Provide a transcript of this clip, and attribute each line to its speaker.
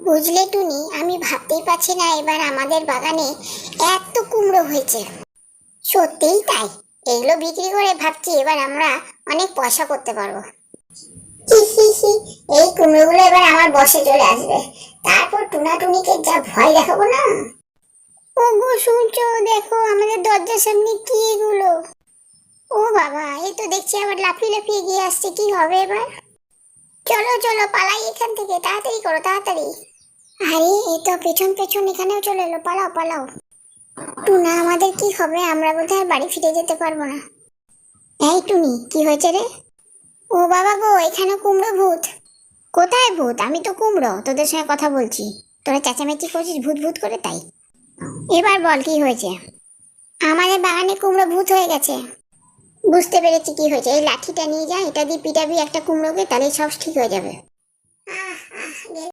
Speaker 1: বুঝলে টুনি, আমি ভাবতেই পারছি না এবার আমাদের বাগানে এত কুমড়ো হয়েছে। সত্যিই তাই। এগুলো বিক্রি করে ভাবছি এবার আমরা অনেক পয়সা করতে পারবো। হি হি হি। এই কুমড়োগুলো এবার আমার বসে চলে আসবে, তারপর টুনাটুনিকে যা ভয় দেখাবো না। ও গো, শুনছো? দেখো আমাদের দরজার সামনে কি এগুলো। ও বাবা, এই তো দেখছি আবার লাফিয়ে লাফিয়ে গিয়ে আসছে, কি হবে এবার? চলো চলো পালাই এখান থেকে, তাড়াতাড়ি করো তাড়াতাড়ি। আরে এই তো পেছন পেছন এখানেও চলে এলো, পালাও পালাও। টুনা, আমাদের কি হবে? আমরা বোধহয় আর বাড়ি ফিরে যেতে পারবো না। এই টুনি, কি হয়েছে রে? ও বাবা গো, এখানে কুমড়ো ভূত। কোথায় ভূত? আমি তো কুমড়ো, তোদের সঙ্গে কথা বলছি। তোরা চেঁচামেচি করছিস ভূত ভূত করে, তাই। এবার বল কি হয়েছে? আমাদের বাগানে কুমড়ো ভূত হয়ে গেছে। বুঝতে পেরেছি কি হয়েছে। এই লাঠিটা নিয়ে যা, এটা দিয়ে পিটাবি একটা কুমড়োকে, তাহলে সব ঠিক হয়ে যাবে।